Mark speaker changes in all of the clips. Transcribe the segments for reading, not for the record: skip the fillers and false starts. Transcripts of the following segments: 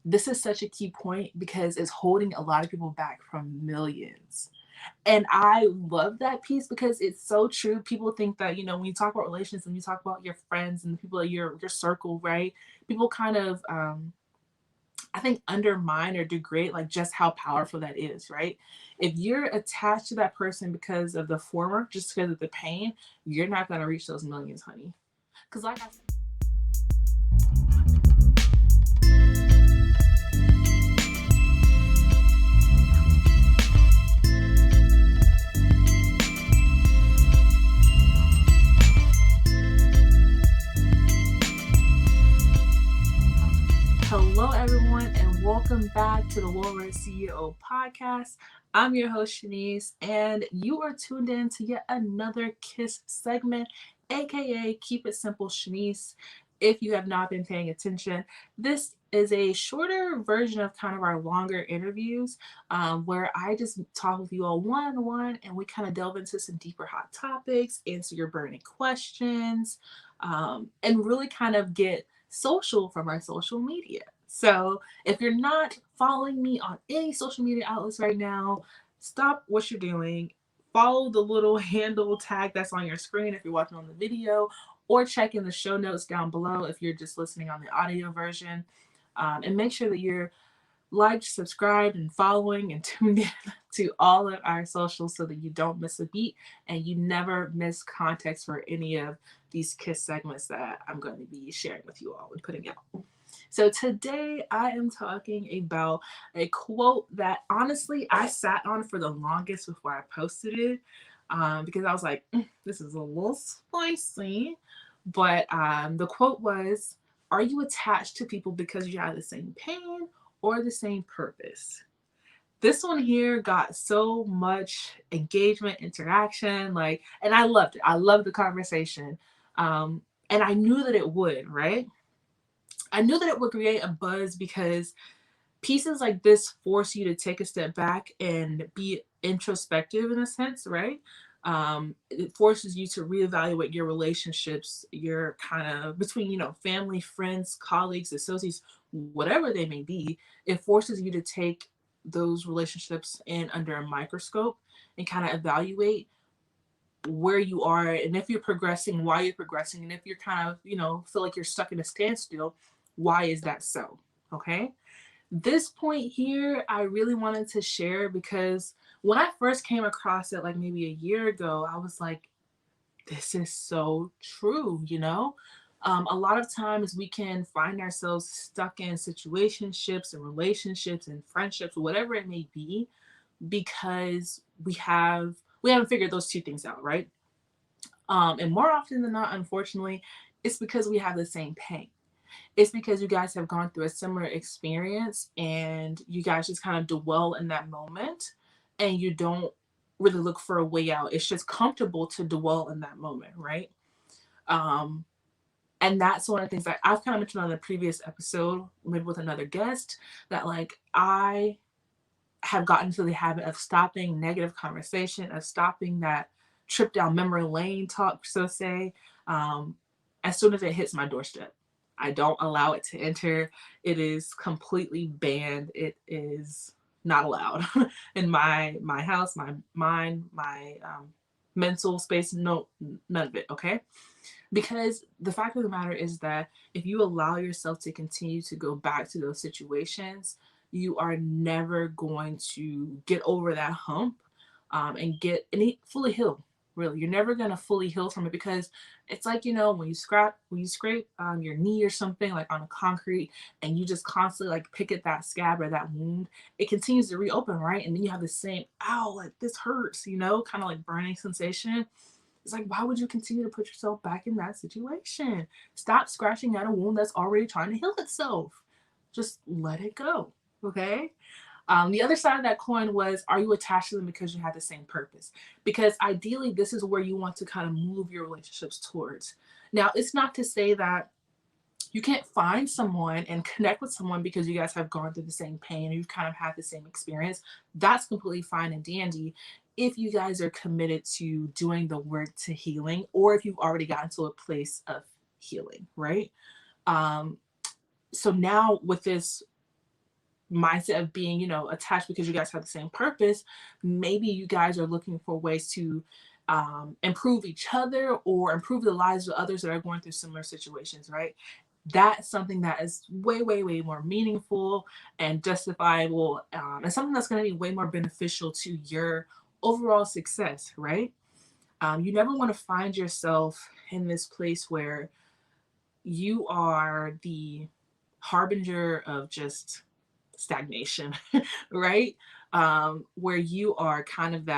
Speaker 1: this is such a key point because it's holding a lot of people back from millions. And I love that piece because it's so true. People think that, when you talk about relations and you talk about your friends and the people in your circle, right? People kind of I think undermine or degrade like just how powerful that is, right? If you're attached to that person because of the former, just because of the pain, you're not gonna reach those millions, honey. Because like I said, hello, everyone, and welcome back to the TWR CEO Podcast. I'm your host, Shanice, and you are tuned in to yet another K.I.S.S segment, aka Keep It Simple, Shanice. If you have not been paying attention, this is a shorter version of kind of our longer interviews where I just talk with you all one on one and we kind of delve into some deeper hot topics, answer your burning questions, and really kind of get social from our social media. So if you're not following me on any social media outlets right now, stop what you're doing. Follow the little handle tag that's on your screen if you're watching on the video, or check in the show notes down below if you're just listening on the audio version. And make sure that you're liked, subscribed, and following and tuned in to all of our socials so that you don't miss a beat and you never miss context for any of these K.I.S.S segments that I'm going to be sharing with you all and putting out. So today I am talking about a quote that honestly I sat on for the longest before I posted it because I was like, this is a little spicy. But the quote was, "Are you attached to people because you have the same pain or the same purpose?" This one here got so much engagement, interaction, and I loved it. I loved the conversation. And I knew that it would, right? I knew that it would create a buzz because pieces like this force you to take a step back and be introspective in a sense, right? It forces you to reevaluate your relationships, your kind of between, family, friends, colleagues, associates, whatever they may be. It forces you to take those relationships in under a microscope and kind of evaluate where you are and if you're progressing, why you're progressing, and if you're kind of, feel like you're stuck in a standstill, why is that so? Okay. This point here, I really wanted to share because when I first came across it, like maybe a year ago, I was like, this is so true, A lot of times we can find ourselves stuck in situationships and relationships and friendships, whatever it may be, because we haven't figured those two things out, right? And more often than not, unfortunately, it's because we have the same pain. It's because you guys have gone through a similar experience and you guys just kind of dwell in that moment and you don't really look for a way out. It's just comfortable to dwell in that moment, right? Um, and that's one of the things that I've kind of mentioned on the previous episode, maybe with another guest, that like I have gotten to the habit of stopping negative conversation, of stopping that trip down memory lane talk, so to say, as soon as it hits my doorstep. I don't allow it to enter. It is completely banned. It is not allowed in my house, my mind, my mental space. No, none of it. Okay, because the fact of the matter is that if you allow yourself to continue to go back to those situations, you are never going to get over that hump and get any fully healed. Really, you're never gonna fully heal from it because it's like when you scrape your knee or something like on a concrete, and you just constantly like pick at that scab or that wound, it continues to reopen, right? And then you have the same ow, like this hurts, kind of like burning sensation. It's like, why would you continue to put yourself back in that situation? Stop scratching at a wound that's already trying to heal itself. Just let it go. Okay. The other side of that coin was, are you attached to them because you have the same purpose? Because ideally, this is where you want to kind of move your relationships towards. Now, it's not to say that you can't find someone and connect with someone because you guys have gone through the same pain and you've kind of had the same experience. That's completely fine and dandy if you guys are committed to doing the work to healing, or if you've already gotten to a place of healing, right? So now with this mindset of being, attached because you guys have the same purpose, maybe you guys are looking for ways to improve each other or improve the lives of others that are going through similar situations, right? That's something that is way, way, way more meaningful and justifiable, and something that's going to be way more beneficial to your overall success, right? You never want to find yourself in this place where you are the harbinger of just stagnation, right? Where you are kind of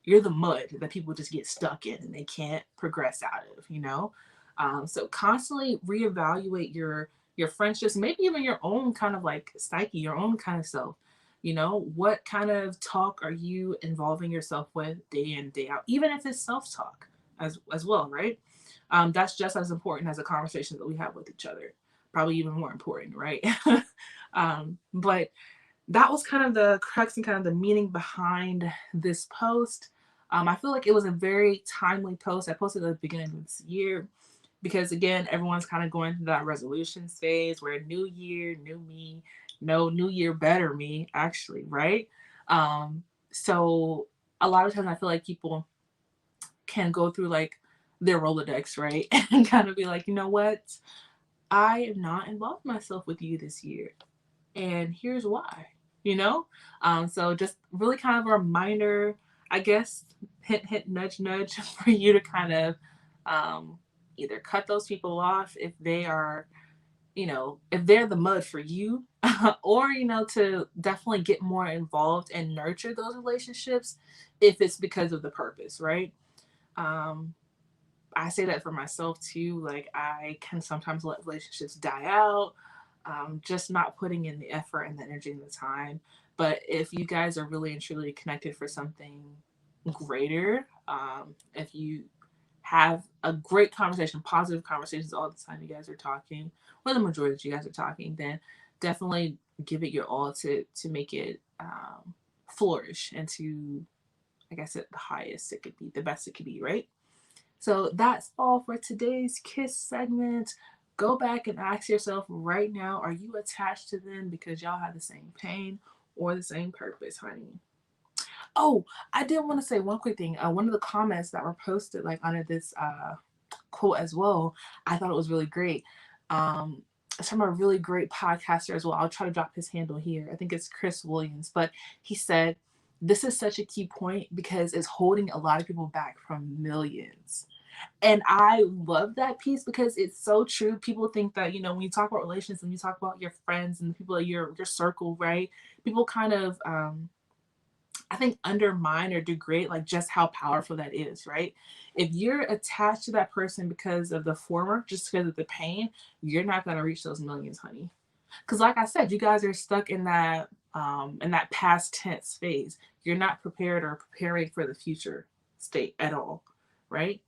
Speaker 1: you're the mud that people just get stuck in and they can't progress out of. So constantly reevaluate your friendships, maybe even your own kind of like psyche, your own kind of self. What kind of talk are you involving yourself with day in, day out, even if it's self-talk as well, right? That's just as important as the conversation that we have with each other, probably even more important, right? But that was kind of the crux and kind of the meaning behind this post. I feel like it was a very timely post. I posted at the beginning of this year because, again, everyone's kind of going through that resolution phase where new year, new me, no new year, better me, actually, right? So a lot of times I feel like people can go through like their Rolodex, right? And kind of be like, you know what? I am not involved myself with you this year. And here's why, you know? So just really kind of a reminder, I guess, hint, hint, nudge, nudge for you to kind of either cut those people off if they are, if they're the mud for you, or, to definitely get more involved and nurture those relationships if it's because of the purpose, right? Um, I say that for myself too. Like, I can sometimes let relationships die out, just not putting in the effort and the energy and the time. But if you guys are really and truly connected for something greater, if you have a great conversation, positive conversations all the time you guys are talking, or the majority that you guys are talking, then definitely give it your all to make it flourish and to, like I said, the highest it could be, the best it could be, right? So that's all for today's K.I.S.S segment. Go back and ask yourself right now, are you attached to them because y'all have the same pain or the same purpose, honey? Oh, I did want to say one quick thing. One of the comments that were posted like under this quote as well, I thought it was really great. It's from a really great podcaster as well. I'll try to drop his handle here. I think it's Chris Williams, but he said, this is such a key point because it's holding a lot of people back from millions. And I love that piece because it's so true. People think that, when you talk about relations and you talk about your friends and the people in your circle, right? People kind of I think undermine or degrade like just how powerful that is, right? If you're attached to that person because of the former, just because of the pain, you're not gonna reach those millions, honey. Because like I said, you guys are stuck in that past tense phase. You're not prepared or preparing for the future state at all, right?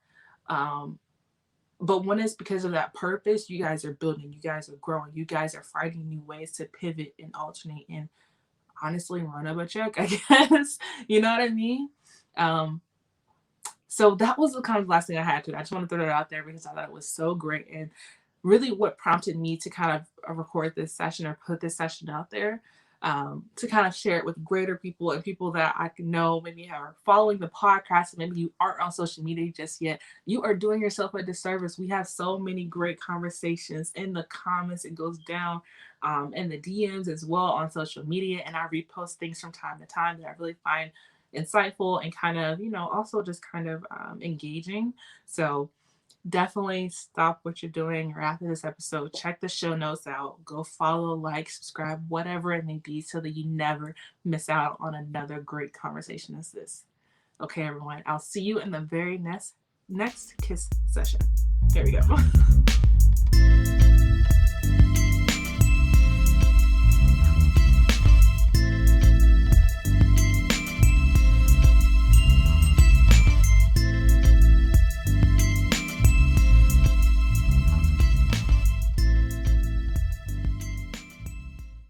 Speaker 1: Um, but when it's because of that purpose, you guys are building, you guys are growing, you guys are finding new ways to pivot and alternate and honestly run up a check, I guess. You know what I mean? Um, so that was the kind of last thing I had to. I just want to throw that out there because I thought it was so great and really what prompted me to kind of record this session or put this session out there, to kind of share it with greater people and people that I can know maybe are following the podcast. Maybe you aren't on social media just yet. You are doing yourself a disservice. We have so many great conversations in the comments. It goes down in the DMs as well on social media. And I repost things from time to time that I really find insightful and kind of, also just kind of engaging. So definitely stop what you're doing or after this episode, check the show notes out, go follow, like, subscribe, whatever it may be, so that you never miss out on another great conversation as this. Okay, everyone, I'll see you in the very next K.I.S.S session. There we go.